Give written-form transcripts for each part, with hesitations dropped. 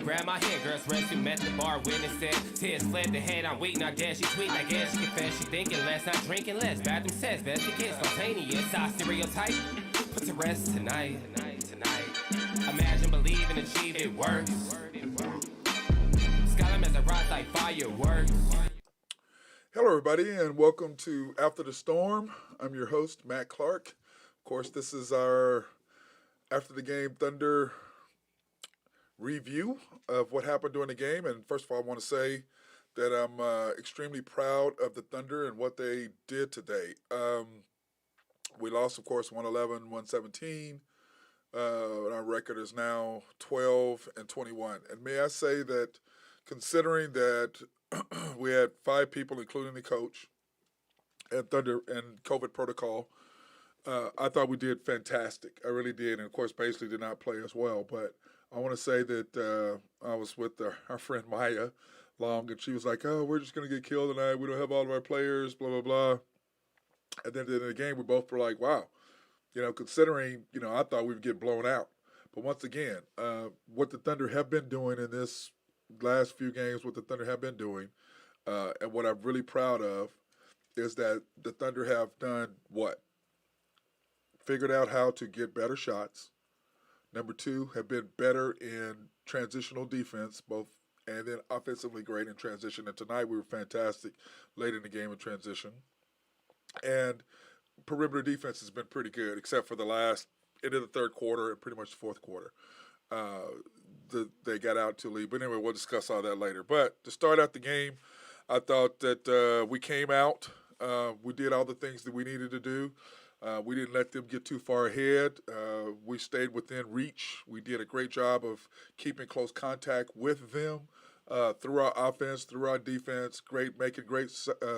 grabbed my hand, girls rescue, met the bar, witness said, tears fled the head, I'm waiting, I guess she tweet, I guess she confess, she thinking less, not drinking less, bathroom says, best to get spontaneous, I stereotype, put to rest tonight. Imagine, believe, and achieve, it works. Skyline as a rise like fireworks. Hello, everybody, and welcome to After the Storm. I'm your host, Matt Clark. Of course, this is our After the Game Thunder review of what happened during the game. And first of all, I want to say that I'm extremely proud of the Thunder and what they did today. We lost, of course, 111, 117. Our record is now 12-21. And may I say that considering that we had 5 people, including the coach, and Thunder and COVID protocol, I thought we did fantastic. I really did. And, of course, basically did not play as well. But I want to say that I was with our friend Maya Long, and she was like, oh, we're just going to get killed tonight. We don't have all of our players, blah, blah, blah. And then at the end of the game, we both were like, wow. Considering, I thought we would get blown out. But once again, what the Thunder have been doing in this last few games, what the Thunder have been doing, and what I'm really proud of is that the Thunder have done what? Figured out how to get better shots. Number 2, have been better in transitional defense, and then offensively great in transition. And tonight we were fantastic late in the game in transition. And perimeter defense has been pretty good, except for the last end of the third quarter and pretty much the fourth quarter. They got out to lead. But anyway, we'll discuss all that later. But to start out the game, I thought that we came out. We did all the things that we needed to do. We didn't let them get too far ahead. We stayed within reach. We did a great job of keeping close contact with them through our offense, through our defense. Making great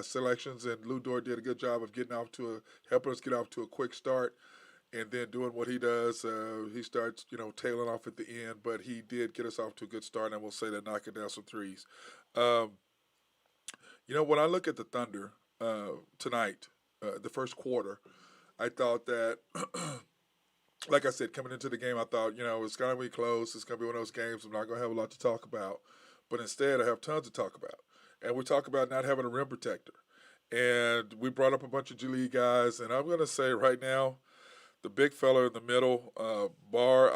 selections, and Lou Dort did a good job of helping us get off to a quick start. And then doing what he does, he starts, tailing off at the end. But he did get us off to a good start, and we'll say that knocking down some threes. When I look at the Thunder tonight, the first quarter, I thought that, like I said, coming into the game, I thought, it's going to be close. It's going to be one of those games I'm not going to have a lot to talk about. But instead, I have tons to talk about. And we talk about not having a rim protector. And we brought up a bunch of G League guys, and I'm going to say right now, the big fella in the middle, Barr,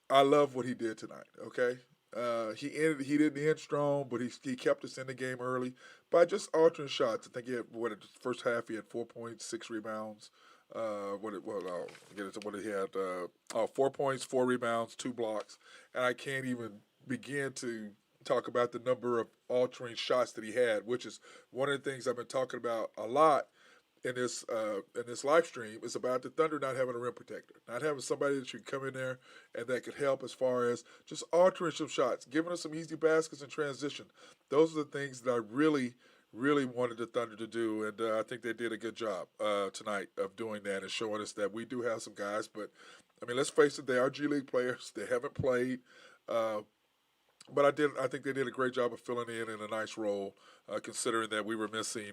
I love what he did tonight, okay? He didn't end strong, but he kept us in the game early by just altering shots. I think he had, the first half he had 4 points, 6 rebounds. He had 4 points, 4 rebounds, 2 blocks. And I can't even begin to talk about the number of altering shots that he had, which is one of the things I've been talking about a lot in this live stream, is about the Thunder not having a rim protector, not having somebody that you can come in there and that could help as far as just altering some shots, giving us some easy baskets in transition. Those are the things that I really, really wanted the Thunder to do, and I think they did a good job tonight of doing that and showing us that we do have some guys. But, let's face it, they are G League players. They haven't played. But I think they did a great job of filling in a nice role, considering that we were missing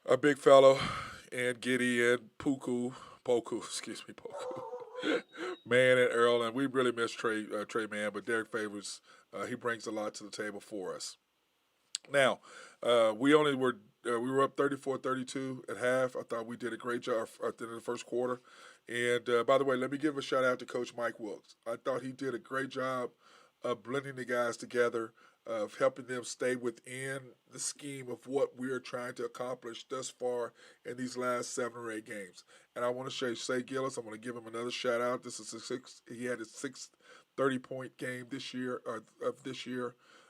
a big fellow and Giddy and Poku, Man and Earl, and we really missed Trey Mann, but Derek Favors, he brings a lot to the table for us. Now, we were up 34-32 at half. I thought we did a great job at the end of the first quarter. And, by the way, let me give a shout-out to Coach Mike Wilkes. I thought he did a great job of blending the guys together, of helping them stay within the scheme of what we're trying to accomplish thus far in these last 7 or 8 games. And I want to say Shea Gillis, I'm going to give him another shout-out. He had his 6th 30-point game this year.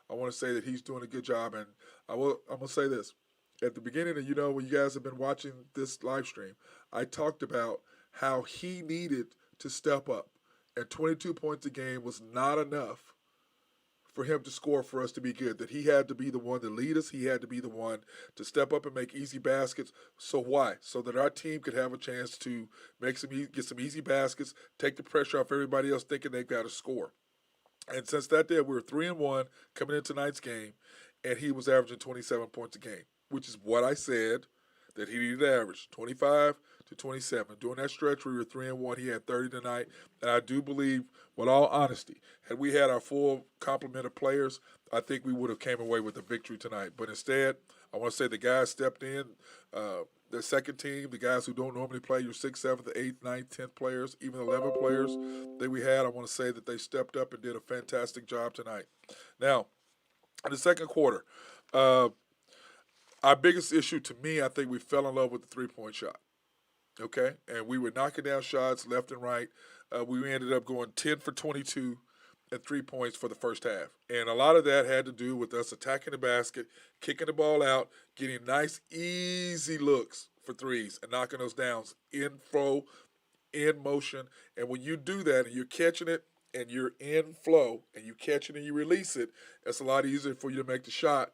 I want to say that he's doing a good job. And I'm going to say this. At the beginning, when you guys have been watching this live stream, I talked about how he needed to step up. And 22 points a game was not enough for him to score for us to be good, that he had to be the one to lead us. He had to be the one to step up and make easy baskets. So why? So that our team could have a chance to get some easy baskets, take the pressure off everybody else thinking they've got to score. And since that day, we were 3-1 coming into tonight's game, and he was averaging 27 points a game, which is what I said that he needed to average, 25 to to 27. During that stretch, we were 3-1. He had 30 tonight, and I do believe, with all honesty, had we had our full complement of players, I think we would have came away with a victory tonight. But instead, I want to say the guys stepped in. The second team, the guys who don't normally play, your 6th, 7th, 8th, 9th, 10th players, even 11 players that we had, I want to say that they stepped up and did a fantastic job tonight. Now, in the second quarter, our biggest issue to me, I think we fell in love with the three-point shot. Okay? And we were knocking down shots left and right. We ended up going 10 for 22 and 3 points for the first half. And a lot of that had to do with us attacking the basket, kicking the ball out, getting nice, easy looks for threes and knocking those down in flow, in motion. And when you do that and you're catching it and you're in flow and you catch it and you release it, it's a lot easier for you to make the shot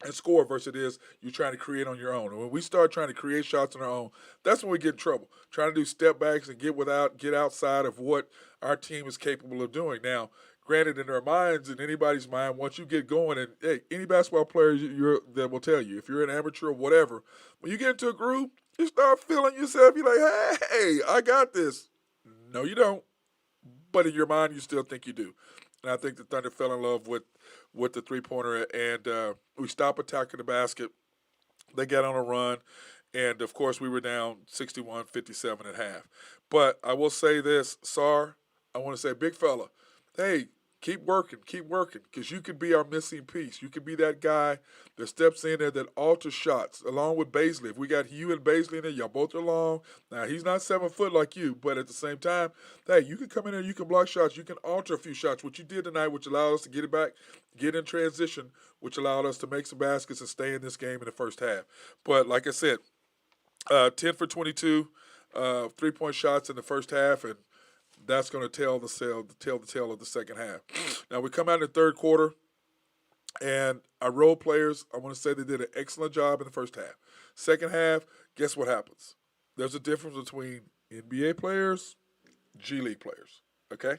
and score versus it is you trying to create on your own. And when we start trying to create shots on our own, that's when we get in trouble. Trying to do step backs and get outside of what our team is capable of doing. Now, granted, in their minds, in anybody's mind, once you get going, and hey, any basketball player that will tell you, if you're an amateur or whatever, when you get into a groove, you start feeling yourself. You're like, hey, I got this. No, you don't. But in your mind, you still think you do. And I think the Thunder fell in love with the three-pointer, and we stopped attacking the basket. They got on a run, and, of course, we were down 61-57 at half. But I will say this, Sar, I want to say, big fella, hey, keep working, because you could be our missing piece. You could be that guy that steps in there that alters shots, along with Baisley. If we got you and Baisley in there, y'all both are long. Now, he's not 7 foot like you, but at the same time, hey, you can come in there, you can block shots, you can alter a few shots, which you did tonight, which allowed us to get it back, get in transition, which allowed us to make some baskets and stay in this game in the first half. But like I said, 10 for 22, 3-point shots in the first half, and that's going to tell the tale of the second half. Now, we come out in the third quarter, and our role players, I want to say they did an excellent job in the first half. Second half, guess what happens? There's a difference between NBA players, G League players, okay?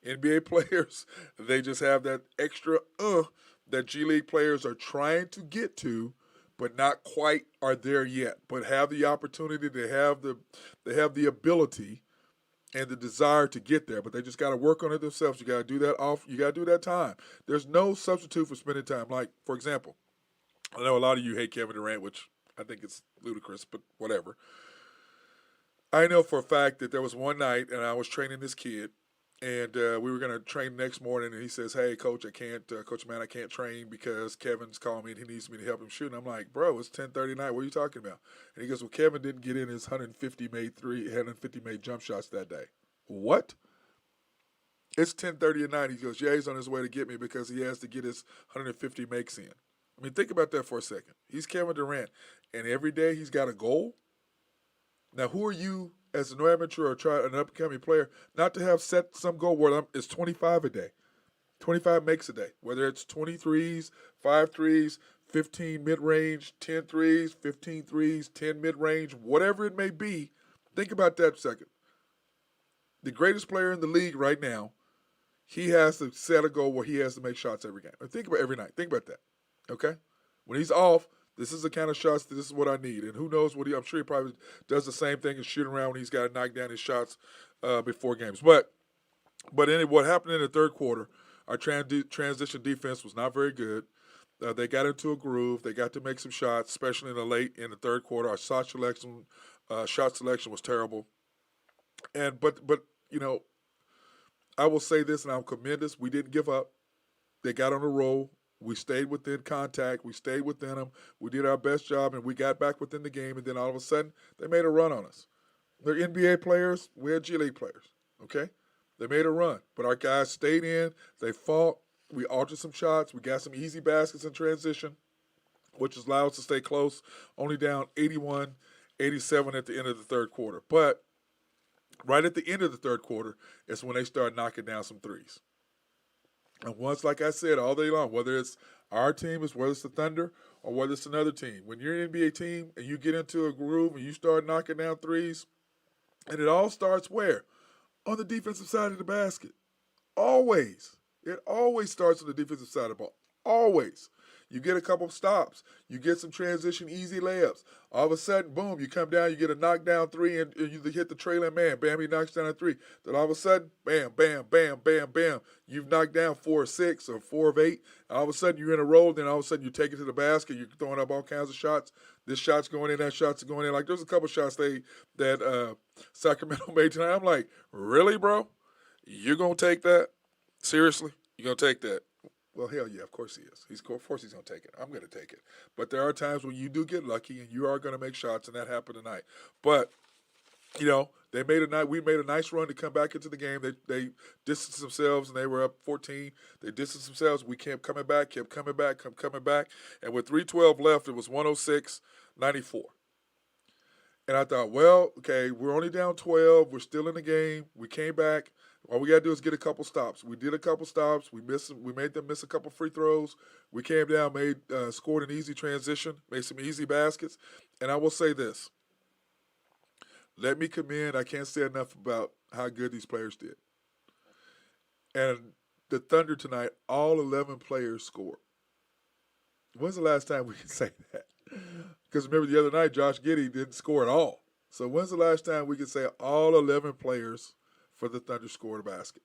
NBA players, they just have that extra that G League players are trying to get to, but not quite are there yet, but have the opportunity, they have the ability and the desire to get there, but they just got to work on it themselves. You got to do that you got to do that time. There's no substitute for spending time. Like, for example, I know a lot of you hate Kevin Durant, which I think it's ludicrous, but whatever. I know for a fact that there was one night, and I was training this kid, and we were going to train the next morning, and he says, hey, Coach, I can't train because Kevin's calling me, and he needs me to help him shoot. And I'm like, bro, it's 10:30 night. What are you talking about? And he goes, well, Kevin didn't get in his 150 made jump shots that day. What? It's 10:30 at night. He goes, yeah, he's on his way to get me because he has to get his 150 makes in. I mean, think about that for a second. He's Kevin Durant, and every day he's got a goal. Now, who are you as an amateur or an up-and-coming player not to have set some goal where it's 25 a day, 25 makes a day, whether it's 20 threes, 5 threes, 15 mid-range, 10 threes, 15 threes, 10 mid-range, whatever it may be. Think about that a second. The greatest player in the league right now, he has to set a goal where he has to make shots every game. Think about every night. Think about that, okay? When he's off, this is the kind of shots that this is what I need. And who knows I'm sure he probably does the same thing and shoot around when he's got to knock down his shots before games. But anyway, what happened in the third quarter, our transition defense was not very good. They got into a groove. They got to make some shots, especially in the third quarter. Our shot selection was terrible. But you know, I will say this, and I'll commend us. We didn't give up. They got on a roll. We stayed within contact. We stayed within them. We did our best job, and we got back within the game. And then all of a sudden, they made a run on us. They're NBA players. We're G League players, okay? They made a run. But our guys stayed in. They fought. We altered some shots. We got some easy baskets in transition, which allowed us to stay close, only down 81-87 at the end of the third quarter. But right at the end of the third quarter is when they started knocking down some threes. And once, like I said, all day long, whether it's our team, whether it's the Thunder, or whether it's another team, when you're an NBA team and you get into a groove and you start knocking down threes, and it all starts where? On the defensive side of the basket. Always. It always starts on the defensive side of the ball. Always. You get a couple stops. You get some transition easy layups. All of a sudden, boom, you come down, you get a knockdown three, and you hit the trailing man. Bam, he knocks down a three. Then all of a sudden, bam, bam, bam, bam, bam. You've knocked down 4 of 6 or 4 of 8. All of a sudden, you're in a roll. Then all of a sudden, you take it to the basket. You're throwing up all kinds of shots. This shot's going in, that shot's going in. Like, there's a couple shots that Sacramento made tonight. I'm like, really, bro? You're going to take that? Seriously? You're going to take that? Well, hell yeah, of course he is. Of course he's going to take it. I'm going to take it. But there are times when you do get lucky and you are going to make shots, and that happened tonight. But, we made a nice run to come back into the game. They distanced themselves, and they were up 14. They distanced themselves. We kept coming back. And with 3:12 left, it was 106-94. And I thought, well, okay, we're only down 12. We're still in the game. We came back. All we got to do is get a couple stops. We did a couple stops. We made them miss a couple free throws. We came down, scored an easy transition, made some easy baskets. And I will say this. Let me commend, I can't say enough about how good these players did. And the Thunder tonight, all 11 players scored. When's the last time we can say that? Because remember the other night, Josh Giddey didn't score at all. So when's the last time we can say all 11 players for the Thunder scored a basket?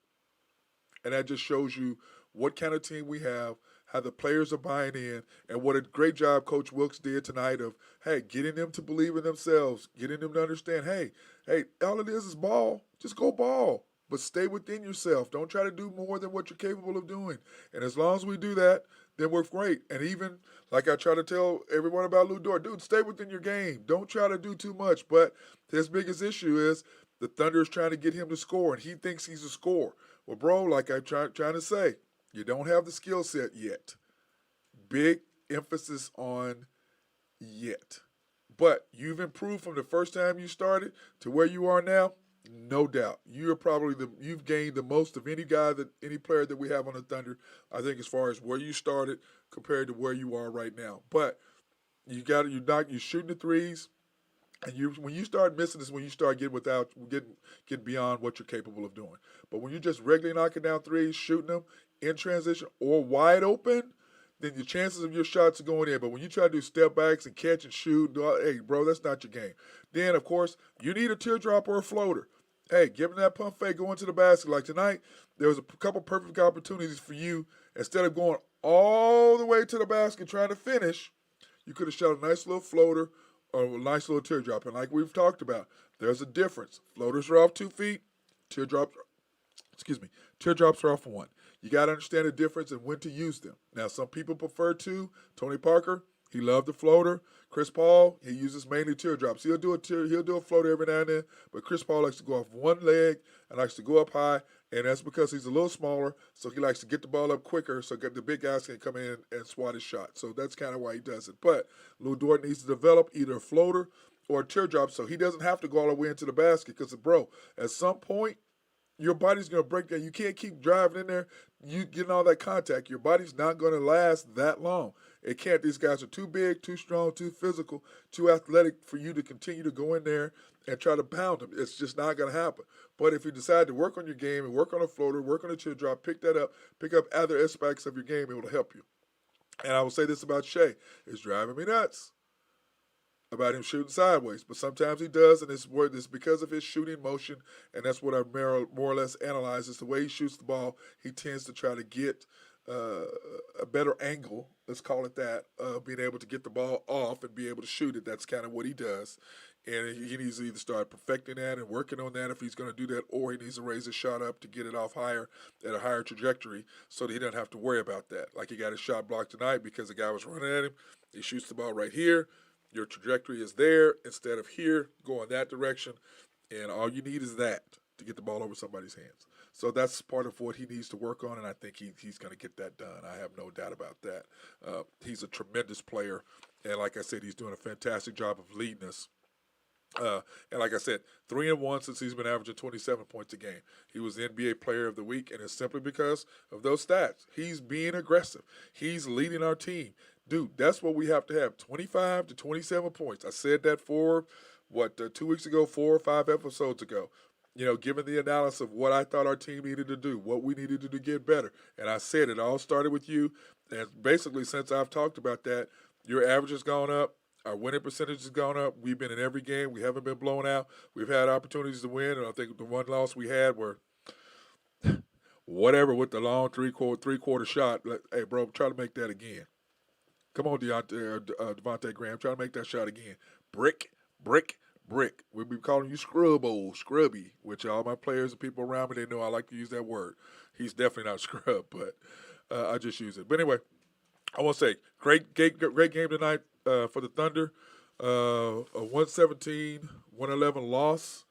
And that just shows you what kind of team we have, how the players are buying in, and what a great job Coach Wilkes did tonight of, hey, getting them to believe in themselves, getting them to understand, hey, all it is ball. Just go ball. But stay within yourself. Don't try to do more than what you're capable of doing. And as long as we do that, then we're great. And even, like I try to tell everyone about Lou Dort, dude, stay within your game. Don't try to do too much. But his biggest issue is the Thunder is trying to get him to score, and he thinks he's a scorer. Well, bro, like I'm trying to say, you don't have the skill set yet. Big emphasis on yet. But you've improved from the first time you started to where you are now, no doubt. You've gained the most of any player that we have on the Thunder, I think, as far as where you started compared to where you are right now. But you're shooting the threes. And when you start missing is when you start getting beyond what you're capable of doing. But when you're just regularly knocking down threes, shooting them in transition or wide open, then the chances of your shots are going in. But when you try to do step backs and catch and shoot, hey, bro, that's not your game. Then, of course, you need a teardrop or a floater. Hey, give them that pump fake going to the basket. Like tonight, there was a couple perfect opportunities for you. Instead of going all the way to the basket trying to finish, you could have shot a nice little floater or a nice little teardrop. And like we've talked about, there's a difference. Floaters are off 2 feet. Teardrops are off 1. You got to understand the difference and when to use them. Now, some people prefer to. Tony Parker, he loved the floater. Chris Paul, he uses mainly teardrops. He'll do a floater every now and then, but Chris Paul likes to go off one leg and likes to go up high, and that's because he's a little smaller, so he likes to get the ball up quicker so the big guys can come in and swat his shot. So that's kind of why he does it. But Lou Dort needs to develop either a floater or a teardrop so he doesn't have to go all the way into the basket because, bro, at some point, your body's going to break down. You can't keep driving in there. You getting all that contact. Your body's not going to last that long. It can't. These guys are too big, too strong, too physical, too athletic for you to continue to go in there and try to pound them. It's just not going to happen. But if you decide to work on your game and work on a floater, work on a teardrop, pick up other aspects of your game, it will help you. And I will say this about Shea. It's driving me nuts about him shooting sideways, but sometimes he does, and it's because of his shooting motion, and that's what I more or less analyze is the way he shoots the ball. He tends to try to get a better angle, let's call it that, being able to get the ball off and be able to shoot it. That's kind of what he does, and he needs to either start perfecting that and working on that if he's going to do that, or he needs to raise his shot up to get it off higher at a higher trajectory so that he doesn't have to worry about that. Like he got his shot blocked tonight because the guy was running at him. He shoots the ball right here. Your trajectory is there instead of here, going that direction, and all you need is that to get the ball over somebody's hands. So that's part of what he needs to work on, and I think he's going to get that done. I have no doubt about that. He's a tremendous player, and like I said, he's doing a fantastic job of leading us. And like I said, 3-1 since he's been averaging 27 points a game. He was the NBA Player of the Week, and it's simply because of those stats. He's being aggressive. He's leading our team. Dude, that's what we have to have, 25 to 27 points. I said that 2 weeks ago, 4 or 5 episodes ago. given the analysis of what I thought our team needed to do, what we needed to do to get better, and I said it all started with you, and basically since I've talked about that, your average has gone up, our winning percentage has gone up. We've been in every game. We haven't been blown out. We've had opportunities to win, and I think the one loss we had were whatever with the long three quarter shot. Hey, bro, try to make that again. Come on, Devontae Graham, try to make that shot again. Brick, brick, brick. We'll be calling you scrubby, which all my players and people around me, they know I like to use that word. He's definitely not a scrub, but I just use it. But anyway, I want to say, great game tonight for the Thunder. A 117-111 loss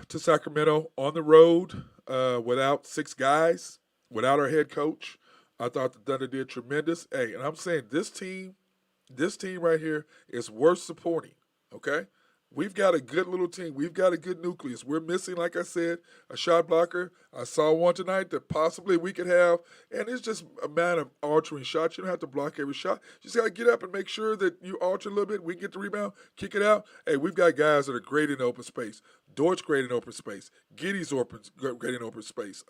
to Sacramento on the road without 6 guys, without our head coach. I thought the Thunder did tremendous. Hey, and I'm saying this team right here is worth supporting, okay? We've got a good little team. We've got a good nucleus. We're missing, like I said, a shot blocker. I saw one tonight that possibly we could have, and it's just a matter of altering shots. You don't have to block every shot. You just got to get up and make sure that you alter a little bit. We can get the rebound, kick it out. Hey, we've got guys that are great in open space. Dort's great in open space. Giddey's great in open space.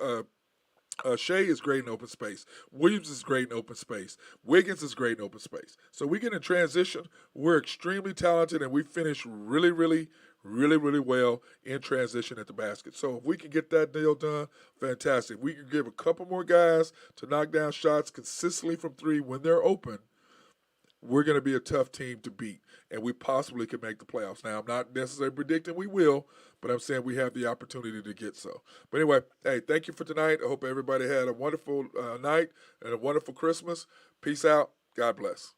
Shea is great in open space. Williams is great in open space. Wiggins is great in open space. So we get in transition. We're extremely talented, and we finish really, really, really, really well in transition at the basket. So if we can get that deal done, fantastic. If we can give a couple more guys to knock down shots consistently from 3 when they're open, we're going to be a tough team to beat, and we possibly can make the playoffs. Now, I'm not necessarily predicting we will, but I'm saying we have the opportunity to get so. But anyway, hey, thank you for tonight. I hope everybody had a wonderful night and a wonderful Christmas. Peace out. God bless.